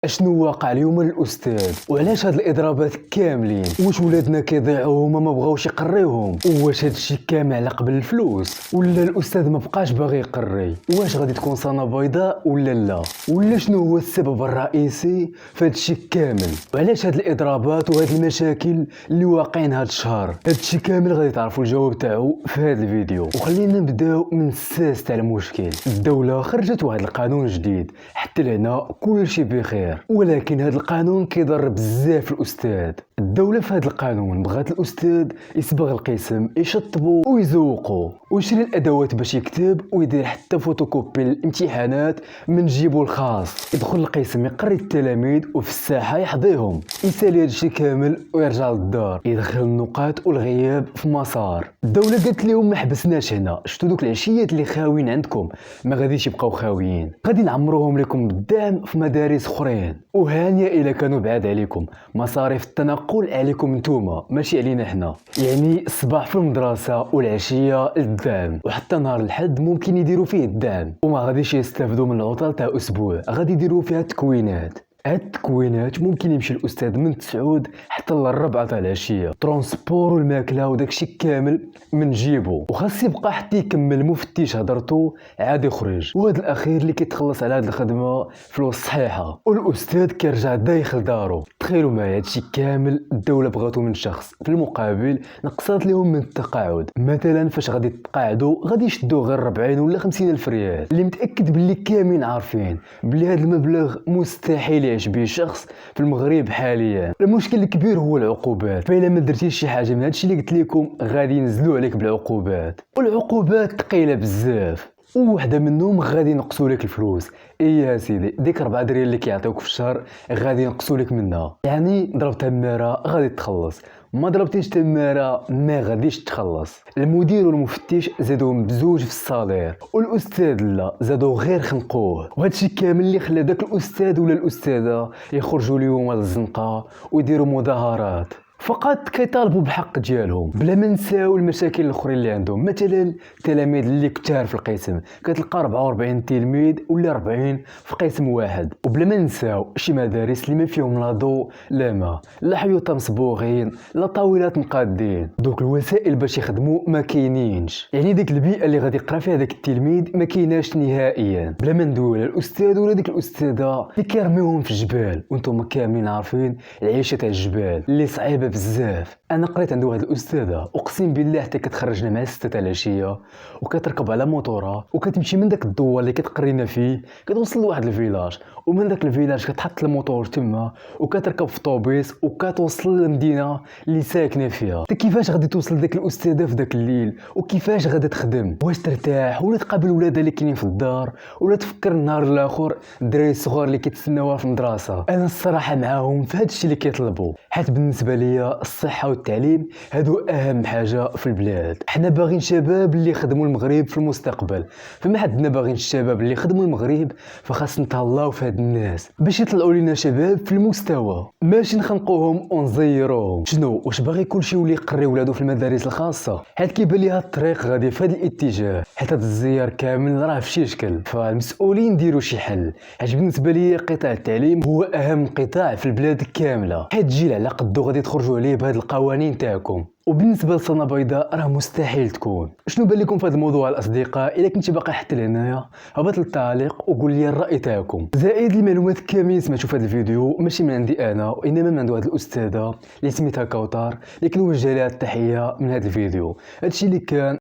اشنو واقع اليوم للاستاذ؟ وعلاش هاد الاضرابات كاملين؟ واش ولادنا كيضيعوا هما ما بغاوش يقريوهم؟ واش هادشي كامل على قبل الفلوس؟ ولا الاستاذ ما بقاش باغي يقري؟ واش غادي تكون سنه بيضاء ولا لا؟ ولا شنو هو السبب الرئيسي في هادشي كامل؟ وعلاش هاد الاضرابات وهاد المشاكل اللي واقعين هاد الشهر؟ هادشي كامل غادي تعرفوا الجواب تاعو في هاد الفيديو. وخلينا نبداو من الساس تاع المشكل. الدوله خرجت واحد القانون جديد، حتى لهنا كلشي بخير، ولكن هذا القانون كيضر بزاف الاستاذ. الدوله في هذا القانون بغات الاستاذ يصبغ القسم، يشطبو ويزوقو ويشري الادوات باش يكتب ويدير حتى فوتوكوبي الامتحانات من جيبو الخاص، يدخل القسم يقري التلاميذ وفي الساحه يحضيهم، يسالي هادشي كامل ويرجع للدار، يدخل النقاط والغياب في مسار. الدوله قالت لهم ما حبسناش هنا، شفتوا دوك العشيات اللي خاويين عندكم ما غاديش يبقاو خاويين، غادي نعمروهم لكم بالدعم في مدارس اخرين، وهانيه الا كانوا بعاد عليكم، مصاريف التنقل عليكم نتوما ماشي علينا حنا، يعني الصباح في المدرسه والعشيه للدعم، وحتى نهار الحد ممكن يديروا فيه الدعم، وما غاديش يستافدوا من العطل تاع اسبوع، غادي يديروا فيها التكوينات. هاد التكوينات ممكن يمشي الاستاذ من 9 حتى للربعة تاع العشيه، ترونسبور والماكله وداكشي كامل من جيبو، وخاص يبقى حتى يكمل مفتش هضرتو عاد يخرج، وهاد الاخير اللي كيتخلص على هاد الخدمه فلوس صحيحه، والاستاذ كيرجع دايخل دارو. تخيلوا معايا هادشي كامل الدوله بغاتو من شخص، في المقابل نقصات لهم من التقاعد. مثلا فاش غادي تقاعدوا غادي يشدوا غير 40 ولا 50 الف ريال، اللي متاكد باللي كاملين عارفين بلي هاد المبلغ مستحيل يعيش به شخص في المغرب حاليا. المشكل الكبير هو العقوبات، فإلا ما درتيش شي حاجه من هادشي اللي قلت لكم غادي ينزلوا عليك بالعقوبات، والعقوبات ثقيله بزاف، وواحده منهم غادي ينقصوا لك الفلوس. اي يا سيدي، ديك 4 درهم اللي كيعطيوك في الشهر غادي ينقصوا لك منها، يعني ضرب تماره غادي تخلص، ما ضربتيش تماره ما غاديش تخلص. المدير والمفتش زادوهم بزوج في الصالير، والاستاذ لا، زادو غير خنقوه. وهادشي كامل اللي خلى داك الاستاذ ولا الاستاذه يخرجوا اليوم للزنقه ويديروا مظاهرات، فقط كيطالبوا بحق ديالهم، بلا ما نساو المشاكل الاخرين اللي عندهم. مثلا التلاميذ اللي كثار في القسم، كتلقى 44 تلميذ ولا 40 في قسم واحد، وبلا ما نساو شي مدارس اللي ما فيهم لا ضوء لا ماء، لا حيوط مصبوغين لا طاولات مقادين، دوك الوسائل باش يخدموا ما كاينينش، يعني ديك البيئه اللي غادي يقرا فيها داك التلميذ ما كايناش نهائيا. بلا ما ندوي على الاستاذ ولا ديك الاستاذه اللي كيرميوهم في الجبال، وانتم كاملين عارفين العيشه تاع الجبال اللي صعيبه بزاف. انا قريت عند واحد الاستاذه اقسم بالله حتى كتخرجنا مع 6 تاع العشيه وكتركب على موطوره وكتمشي من داك الضوء اللي كتقرينا فيه كتوصل لواحد الفيلاج، ومن داك الفيلاج كتحط الموطور تما وكتركب في طوبيس وكتوصل للمدينه اللي ساكنه فيها. انت كيفاش غادي توصل داك الاستاذه في داك الليل؟ وكيفاش غادي تخدم؟ واش ترتاح ولا تقابل ولادها اللي كاينين في الدار، ولا تفكر النهار الاخر الدراري الصغار اللي كيتسناوها في المدرسه؟ انا الصراحه معاهم في هادشي اللي كيطلبوا، حيت بالنسبه ليا الصحه والتعليم هادو اهم حاجه في البلاد. حنا باغيين شباب اللي يخدموا المغرب في المستقبل، فما حدنا باغيين الشباب اللي يخدموا المغرب، فخاص نتهلاو في هاد الناس باش يطلعوا لنا شباب في المستوى، ماشي نخنقوهم ونزيروهم. شنو واش باغي كلشي يولي يقري ولادو في المدارس الخاصه؟ حيت كيبان لي هاد الطريق غادي في هاد الاتجاه، حيت هاد الزيار كامل راه في شي شكل، فالمسؤولين ديروا شي حل. حيت بالنسبه لي قطاع التعليم هو اهم قطاع في البلاد كامله، حيت جيل على قدو غادي تخرجوا عليه بهاد القوانين تاعكم. وبالنسبه لسنه بيضاء راه مستحيل تكون. شنو بان لكم في هذا الموضوع الاصدقاء؟ الا كنتي باقي حتى لهنايا هبط للتعليق وقول لي الراي تاعكم. زائد المعلومات كاملين سمعتوا في هذا الفيديو ماشي من عندي انا، وانما من عند واحد الاستاذه اللي سميتها كوثر، اللي كنوجه لها التحيه من هذا الفيديو. هادشي اللي كان.